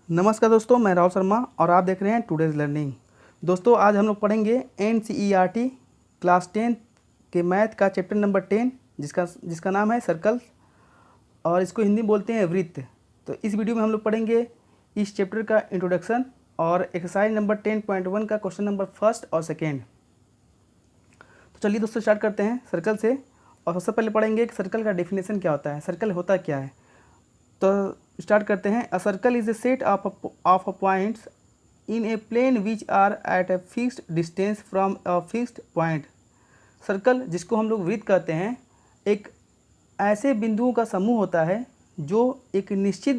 नमस्कार दोस्तों, मैं राहुल शर्मा और आप देख रहे हैं टुडेज़ लर्निंग। दोस्तों आज हम लोग पढ़ेंगे NCERT क्लास 10 के मैथ का चैप्टर नंबर 10 जिसका नाम है सर्कल और इसको हिंदी में बोलते हैं वृत्त। तो इस वीडियो में हम लोग पढ़ेंगे इस चैप्टर का इंट्रोडक्शन और एक्सरसाइज नंबर 10.1 का क्वेश्चन नंबर फर्स्ट और सेकेंड। तो चलिए दोस्तों स्टार्ट करते हैं सर्कल से। और सबसे पहले पढ़ेंगे कि सर्कल का डेफिनेशन क्या होता है, सर्कल होता क्या है। तो स्टार्ट करते हैं। A circle is a set of points in a plane which are at a fixed distance from a fixed point. Circle, जिसको हम लोग वृत्त कहते हैं, एक ऐसे बिंदुओं का समूह होता है जो एक निश्चित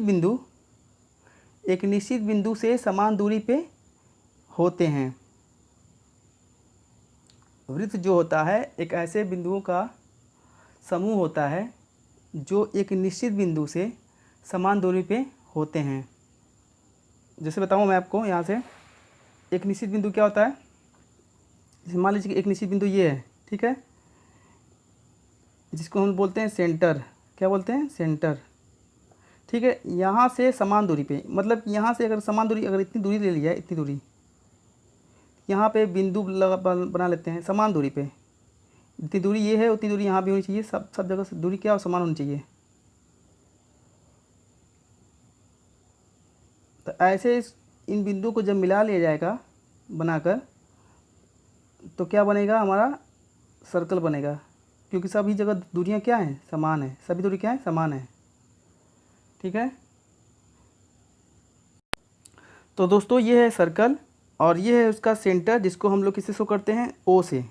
बिंदु से समान दूरी पे होते हैं। वृत्त जो होता है एक ऐसे बिंदुओं का समूह होता है जो एक निश्चित बिंदु से समान दूरी पे होते हैं। जैसे बताऊँ मैं आपको, यहाँ से एक निश्चित बिंदु क्या होता है, जैसे मान लीजिए कि एक निश्चित बिंदु ये है, ठीक है, जिसको हम बोलते हैं सेंटर। क्या बोलते हैं? सेंटर। ठीक है, यहाँ से समान दूरी पे, मतलब यहाँ से अगर समान दूरी, अगर इतनी दूरी ले लिया है, इतनी दूरी यहाँ पे बिंदु बना लेते हैं समान दूरी पे। इतनी दूरी ये है, उतनी दूरी यहाँ भी होनी चाहिए। सब जगह से दूरी क्या हो, समान होनी चाहिए। तो ऐसे इन बिंदुओं को जब मिला लिया जाएगा बनाकर, तो क्या बनेगा, हमारा सर्कल बनेगा। क्योंकि सभी जगह दूरियां क्या हैं, समान है। सभी दूरी क्या है, समान है। ठीक है, तो दोस्तों ये है सर्कल और ये है उसका सेंटर, जिसको हम लोग किससे शो करते हैं, ओ से।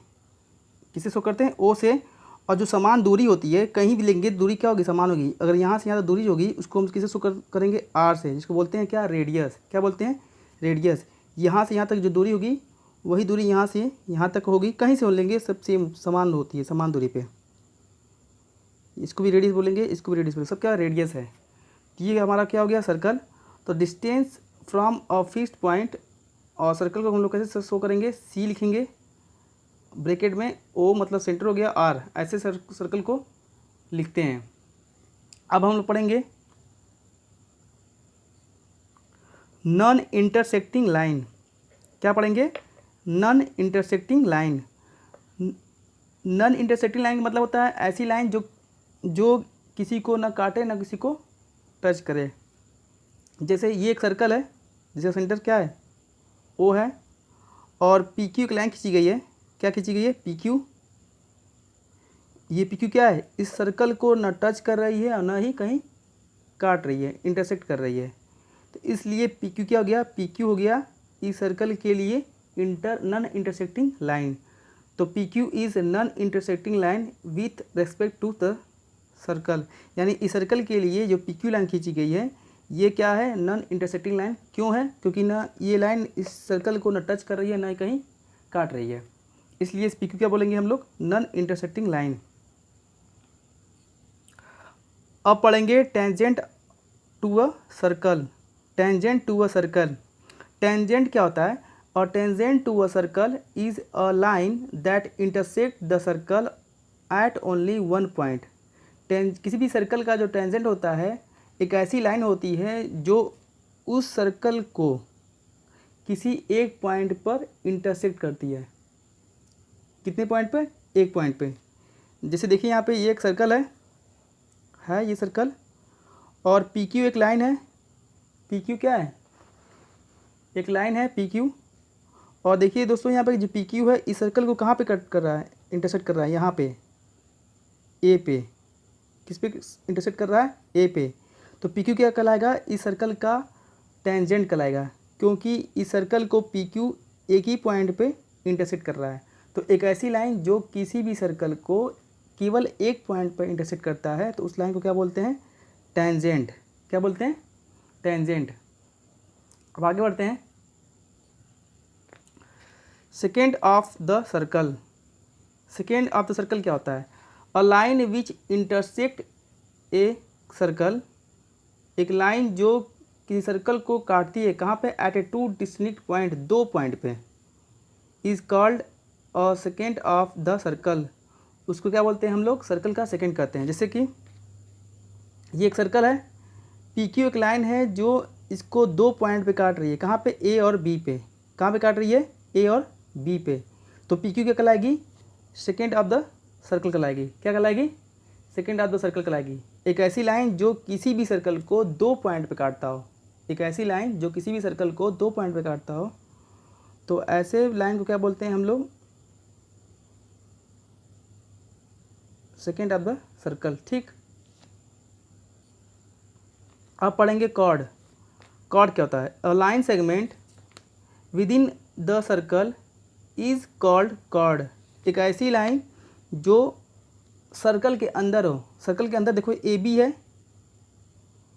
किससे शो करते हैं, ओ से। और जो समान दूरी होती है, कहीं भी लेंगे दूरी क्या होगी, समान होगी। अगर यहाँ से यहाँ तक दूरी होगी, उसको हम किससे शो करेंगे, आर से, जिसको बोलते हैं क्या, रेडियस। क्या बोलते हैं, रेडियस। यहाँ से यहाँ तक जो दूरी होगी, वही दूरी यहाँ से यहाँ तक होगी। कहीं से हो लेंगे, सब सेम समान होती है, समान दूरी पे। इसको भी रेडियस बोलेंगे, इसको भी रेडियस बोलेंगे, सब क्या रेडियस है। ये हमारा क्या हो गया, सर्कल। तो distance from a fixed point, और सर्कल को हम लोग कैसे शो करेंगे, सी लिखेंगे ब्रैकेट में, ओ मतलब सेंटर हो गया, आर, ऐसे सर्कल को लिखते हैं। अब हम लोग पढ़ेंगे नॉन इंटरसेक्टिंग लाइन। क्या पढ़ेंगे, non intersecting line. Non intersecting line का मतलब होता है ऐसी लाइन जो किसी को ना काटे ना किसी को टच करे। जैसे ये एक सर्कल है जिसका सेंटर क्या है, ओ है, और पी क्यू की लाइन खींची गई है। क्या खींची गई है, पी क्यू। ये पी क्यू क्या है, इस सर्कल को न टच कर रही है और न ही कहीं काट रही है, इंटरसेक्ट कर रही है। तो इसलिए पी क्यू क्या हो गया, पी क्यू हो गया इस सर्कल के लिए नॉन इंटरसेक्टिंग लाइन। तो P Q is non intersecting line with respect to the circle. यानी इस सर्कल के लिए जो पी क्यू लाइन खींची गई है, ये क्या है, नॉन इंटरसेक्टिंग लाइन। क्यों है, क्योंकि ना ये लाइन इस सर्कल को न टच कर रही है ना कहीं काट रही है, इसलिए इस पी क्यू क्या बोलेंगे हम लोग, नॉन इंटरसेक्टिंग लाइन। अब पढ़ेंगे tangent to a circle. Tangent to a circle, tangent क्या होता है, और tangent to a circle is a line that intersect the circle at only one point. किसी भी सर्कल का जो टेंजेंट होता है, एक ऐसी लाइन होती है जो उस सर्कल को किसी एक पॉइंट पर इंटरसेक्ट करती है। कितने पॉइंट पे, एक पॉइंट पे। जैसे देखिए यहाँ पे ये एक सर्कल है ये सर्कल, और पी क्यू एक लाइन है। पी क्यू क्या है, एक लाइन है पी क्यू। और देखिए दोस्तों यहाँ पे जो पी क्यू है, इस सर्कल को कहाँ पे कट कर रहा है, इंटरसेक्ट कर रहा है, यहाँ पे ए पे। किस पे इंटरसेक्ट कर रहा है, ए पे। तो पी क्यू क्या कहलाएगा, इस सर्कल का टेंजेंट कहलाएगा, क्योंकि इस सर्कल को पी क्यू एक ही पॉइंट पे इंटरसेक्ट कर रहा है। तो एक ऐसी लाइन जो किसी भी सर्कल को केवल एक पॉइंट पर इंटरसेक्ट करता है, तो उस लाइन को क्या बोलते हैं, टेंजेंट। क्या बोलते हैं, टेंजेंट। अब आगे बढ़ते हैं। Second of the circle. Second of the circle क्या होता है, a line which intersect a circle, एक लाइन जो किसी सर्कल को काटती है, कहाँ पे, एट ए टू डिस्टिंक्ट पॉइंट, दो पॉइंट पे, is called a second of the circle. उसको क्या बोलते हैं हम लोग, सर्कल का सेकेंड कहते हैं। जैसे कि ये एक सर्कल है, पी क्यू एक लाइन है जो इसको 2 पॉइंट पे काट रही है, कहाँ पे, ए और बी पे। कहाँ पे काट रही है, ए और बी पे। तो पी क्यू क्या कहलाएगी, सेकेंड ऑफ द सर्कल कहलाएगी। क्या कहलाएगी, सेकेंड ऑफ द सर्कल कहलाएगी। एक ऐसी लाइन जो किसी भी सर्कल को 2 पॉइंट पे काटता हो, एक ऐसी लाइन जो किसी भी सर्कल को 2 पॉइंट पे काटता हो, तो ऐसे लाइन को क्या बोलते हैं हम लोग, सेकेंड ऑफ द सर्कल। ठीक, अब पढ़ेंगे कॉर्ड। कॉर्ड क्या होता है, a line segment within the circle is called chord. एक ऐसी लाइन जो सर्कल के अंदर हो, सर्कल के अंदर देखो ए बी है,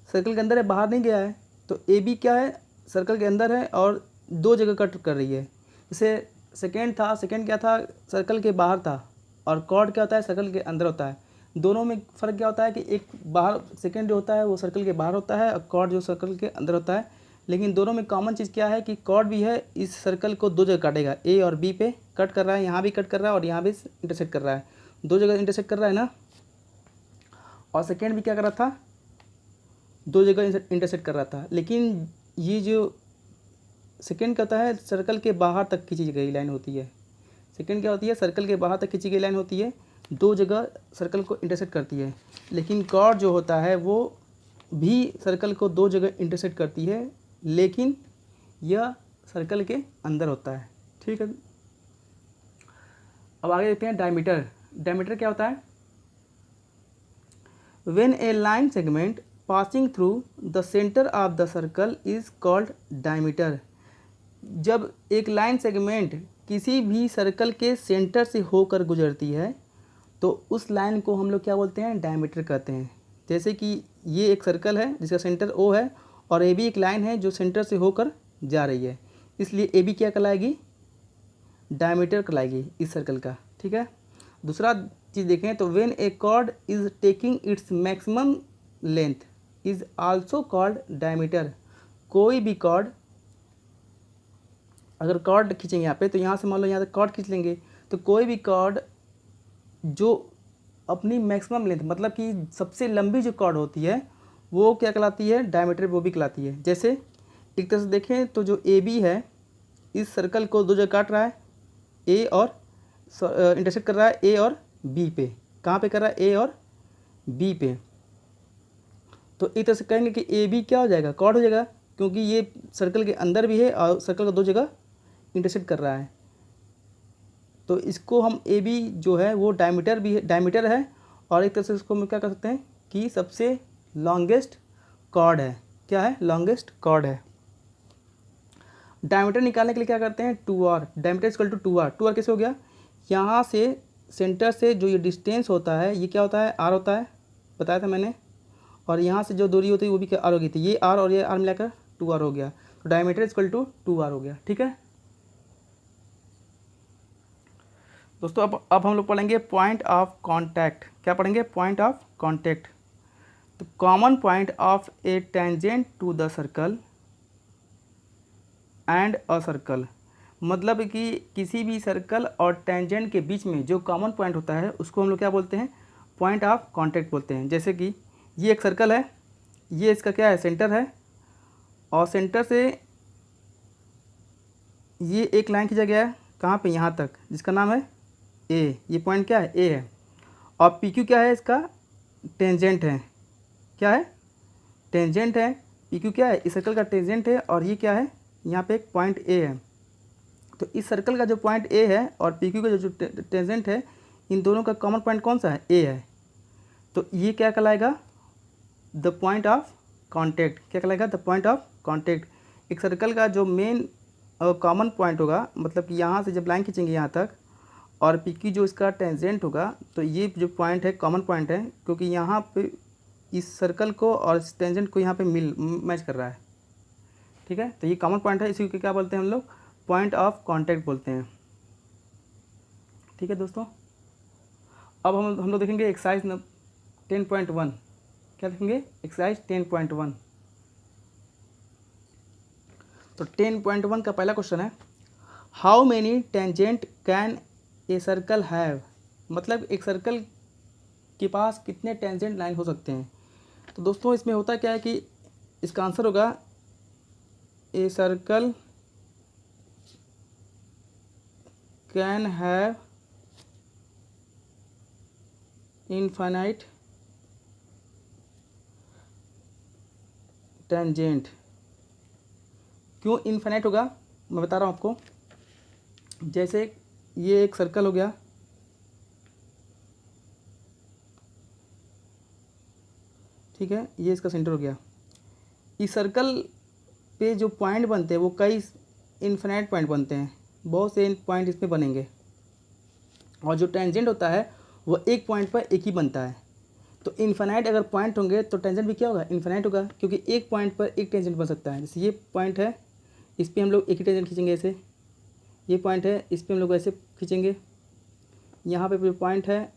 सर्कल के अंदर है, बाहर नहीं गया है। तो ए बी क्या है, सर्कल के अंदर है और 2 जगह कट कर रही है। जैसे सेकेंड था, सेकेंड क्या था, सर्कल के बाहर था, और कॉर्ड क्या होता है, सर्कल के अंदर होता है। दोनों में फ़र्क क्या होता है कि एक बाहर, सेकेंड जो होता है वो सर्कल के बाहर होता है और कॉर्ड जो सर्कल के अंदर होता है। लेकिन दोनों में कॉमन चीज़ क्या है कि कॉर्ड भी है, इस सर्कल को 2 जगह काटेगा, ए और बी पे कट कर रहा है, यहाँ भी कट कर रहा है और यहाँ भी इंटरसेक्ट कर रहा है, 2 जगह इंटरसेक्ट कर रहा है ना। और सेकेंड भी क्या कर रहा था, 2 जगह इंटरसेक्ट कर रहा था। लेकिन ये जो सेकेंड क्या होता है, सर्कल के बाहर तक खींची गई लाइन होती है। सेकेंड क्या होती है, सर्कल के बाहर तक खींची गई लाइन होती है, 2 जगह सर्कल को इंटरसेक्ट करती है। लेकिन कॉर्ड जो होता है वो भी सर्कल को 2 जगह इंटरसेक्ट करती है, लेकिन यह सर्कल के अंदर होता है। ठीक है, अब आगे देखते हैं डायमीटर। डायमीटर क्या होता है, when A line segment passing through the centre of the circle is called diameter. जब एक लाइन सेगमेंट किसी भी सर्कल के सेंटर से होकर गुजरती है तो उस लाइन को हम लोग क्या बोलते हैं, डायमीटर कहते हैं। जैसे कि ये एक सर्कल है जिसका सेंटर ओ है और ए बी एक लाइन है जो सेंटर से होकर जा रही है, इसलिए ए बी क्या कहलाएगी, डायमीटर कहलाएगी इस सर्कल का। ठीक है, दूसरा चीज़ देखें तो when a chord is taking its maximum length is also called diameter. कोई भी कॉर्ड, अगर कॉर्ड खींचेंगे यहाँ पे, तो यहाँ से मान लो यहाँ तक कॉर्ड खींच लेंगे, तो कोई भी कॉर्ड जो अपनी मैक्सिमम लेंथ, मतलब कि सबसे लंबी जो कॉर्ड होती है वो क्या कहलाती है, डायमीटर वो भी कहलाती है। जैसे एक तरह से देखें तो जो ए बी है इस सर्कल को 2 जगह काट रहा है, ए और इंटरसेक्ट कर रहा है ए और बी पे। कहाँ पे कर रहा है, ए और बी पे। तो एक तरह से कहेंगे कि ए बी क्या हो जाएगा, कॉर्ड हो जाएगा, क्योंकि ये सर्कल के अंदर भी है और सर्कल को 2 जगह इंटरसेक्ट कर रहा है। तो इसको हम ए बी जो है वो डायमीटर भी है, डायमीटर है, और एक तरह से इसको हम क्या कर सकते हैं कि सबसे लॉन्गेस्ट कॉर्ड है। क्या है, लॉन्गेस्ट कॉर्ड है। डायमीटर निकालने के लिए क्या करते हैं, 2r, diameter equal to 2r। 2r कैसे हो गया, यहाँ से सेंटर से जो ये डिस्टेंस होता है ये क्या होता है, r होता है, बताया था मैंने। और यहाँ से जो दूरी होती है वो भी क्या, r हो गई थी। ये r और ये r मिलाकर 2r हो गया, तो डायमीटर इक्वल टू 2r हो गया। ठीक है दोस्तों, अब हम लोग पढ़ेंगे पॉइंट ऑफ कांटेक्ट। क्या पढ़ेंगे, पॉइंट ऑफ कांटेक्ट। तो common point of a tangent to the circle and a circle, मतलब कि किसी भी सर्कल और टेंजेंट के बीच में जो कॉमन पॉइंट होता है उसको हम लोग क्या बोलते हैं, पॉइंट ऑफ कांटेक्ट बोलते हैं। जैसे कि ये एक सर्कल है, ये इसका क्या है, सेंटर है, और सेंटर से ये एक लाइन खींचा गया है, कहाँ पे, यहाँ तक, जिसका नाम है ए। ये पॉइंट क्या है, ए है। और पी क्यू क्या है, इसका टेंजेंट है। क्या है, टेंजेंट है। पी क्यू क्या है, इस सर्कल का टेंजेंट है, और ये क्या है, यहाँ पे एक पॉइंट ए है। तो इस सर्कल का जो पॉइंट ए है और पी क्यू का जो टेंजेंट है, इन दोनों का कॉमन पॉइंट कौन सा है, ए है। तो ये क्या कहलाएगा, द पॉइंट ऑफ कांटेक्ट। क्या कहलाएगा, द पॉइंट ऑफ कांटेक्ट। एक सर्कल का जो मेन कॉमन पॉइंट होगा, मतलब कि यहाँ से जब लाइन खींचेंगे यहाँ तक, और पी क्यू जो इसका टेंजेंट होगा, तो ये जो पॉइंट है कॉमन पॉइंट है, क्योंकि यहाँ पे इस सर्कल को और इस टेंजेंट को यहाँ पे मैच कर रहा है। ठीक है, तो ये कॉमन पॉइंट है, इसी को क्या बोलते हैं हम लोग, पॉइंट ऑफ कांटेक्ट बोलते हैं। ठीक है दोस्तों, अब हम लोग देखेंगे एक्सरसाइज 10.1। क्या देखेंगे, एक्सरसाइज 10.1। तो 10.1 का पहला क्वेश्चन है, how many tangent can a circle have, मतलब एक सर्कल के पास कितने टेंजेंट लाइन हो सकते हैं। तो दोस्तों इसमें होता क्या है कि इसका आंसर होगा ए circle can have infinite tangent. क्यों इनफाइनाइट होगा मैं बता रहा हूँ आपको। जैसे ये एक सर्कल हो गया, ठीक है, ये इसका सेंटर हो गया। इस सर्कल पे जो पॉइंट बनते हैं वो कई इनफाइनाइट पॉइंट बनते हैं, बहुत से पॉइंट इसमें बनेंगे, और जो टेंजेंट होता है वो एक पॉइंट पर एक ही बनता है। तो इनफाइनाइट अगर पॉइंट होंगे तो टेंजेंट भी क्या होगा, इनफाइनाइट होगा, क्योंकि एक पॉइंट पर एक टेंजेंट बन सकता है। जैसे ये पॉइंट है, इस पर हम लोग एक ही टेंजेंट खींचेंगे ऐसे, ये पॉइंट है, इस पर हम लोग ऐसे खींचेंगे, यहाँ पे पॉइंट है,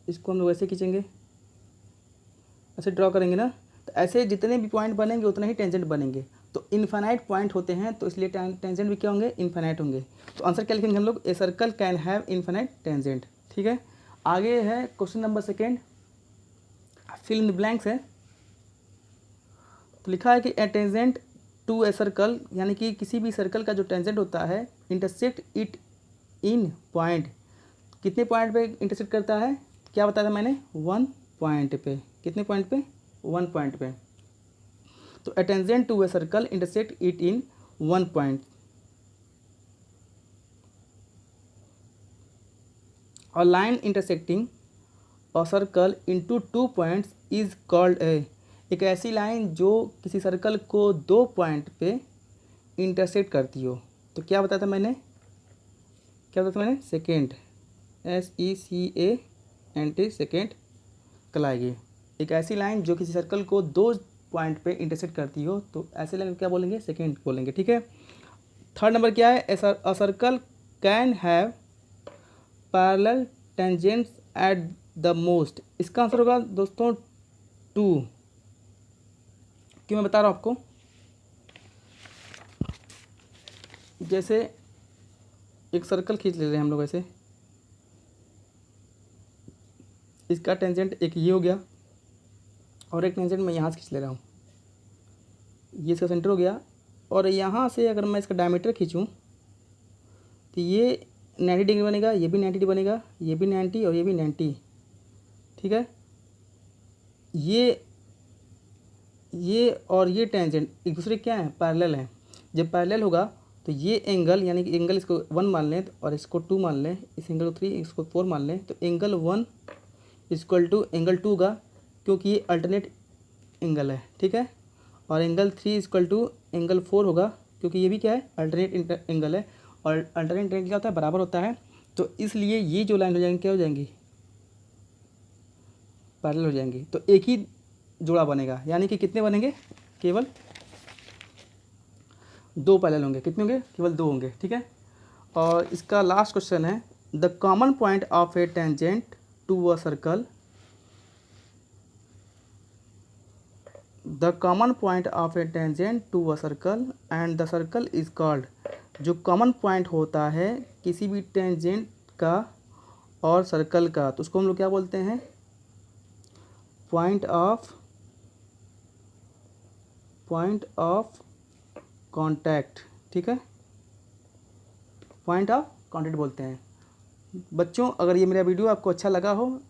इसको हम लोग ऐसे खींचेंगे, ऐसे ड्रॉ करेंगे ना। तो ऐसे जितने भी पॉइंट बनेंगे उतने ही टेंजेंट बनेंगे। तो इनफाइनाइट पॉइंट होते हैं तो इसलिए टेंजेंट भी क्या होंगे, इनफाइनाइट होंगे। तो आंसर क्या लिखेंगे हम लोग, a circle can have infinite tangent. ठीक है, आगे है question number second, fill in the blanks है। तो लिखा है कि a tangent to a circle, यानी कि किसी भी सर्कल का जो टेंजेंट होता है इंटरसेक्ट इट इन पॉइंट, कितने पॉइंट पे इंटरसेक्ट करता है, क्या बताया था मैंने, 1 पॉइंट पे। कितने पॉइंट पे, 1 पॉइंट पे। तो a tangent to a circle intersect it in 1 point. A line intersecting a circle into 2 points is called a, एक ऐसी लाइन जो किसी सर्कल को 2 पॉइंट पे इंटरसेक्ट करती हो। तो क्या बताया था मैंने, सेकेंड, SECANT, सेकेंड कहलाएगी। एक ऐसी लाइन जो किसी सर्कल को 2 पॉइंट पे इंटरसेक्ट करती हो, तो ऐसे लाइन क्या बोलेंगे, सेकेंड बोलेंगे। ठीक है, थर्ड नंबर क्या है, a circle can have parallel tangents at the most. इसका आंसर होगा दोस्तों 2। क्यों मैं बता रहा हूँ आपको, जैसे एक सर्कल खींच ले रहे हैं हम लोग ऐसे, इसका टेंजेंट एक ये हो गया और एक टेंजेंट मैं यहाँ से खींच ले रहा हूँ, ये इसका सेंटर हो गया, और यहाँ से अगर मैं इसका डायमीटर खींचूँ तो ये 90 डिग्री बनेगा, ये भी 90 डिग्री बनेगा, ये भी 90 और ये भी 90। ठीक है, ये और ये टेंजेंट एक दूसरे क्या है, पैरेलल हैं। जब पैरेलल होगा तो ये एंगल, यानी कि एंगल इसको 1 मान लें और इसको 2 मान लें, इस एंगल को 3, इसको 4 मान लें, तो एंगल 1 इक्वल टू एंगल 2 होगा, क्योंकि ये अल्टरनेट एंगल है। ठीक है, और एंगल 3 इक्वल टू एंगल 4 होगा, क्योंकि ये भी क्या है, अल्टरनेट एंगल है, और अल्टरनेट एंगल क्या होता है, बराबर होता है। तो इसलिए ये जो लाइन हो जाएंगी क्या हो जाएंगी, पैरेलल हो जाएंगी। तो एक ही जोड़ा बनेगा, यानी कि कितने बनेंगे, केवल 2 पैरेलल होंगे। कितने होंगे, केवल 2 होंगे। ठीक है, और इसका लास्ट क्वेश्चन है, the common point of a tangent to a circle, the common point of a tangent to a circle and the circle is called. जो कॉमन पॉइंट होता है किसी भी टेंजेंट का और सर्कल का, तो उसको हम लोग क्या बोलते हैं, पॉइंट ऑफ कांटेक्ट। ठीक है, पॉइंट ऑफ कांटेक्ट बोलते हैं। बच्चों, अगर ये मेरा वीडियो आपको अच्छा लगा हो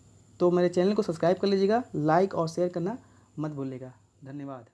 तो मेरे चैनल को सब्सक्राइब कर लीजिएगा, लाइक और शेयर करना मत भूलिएगा। धन्यवाद।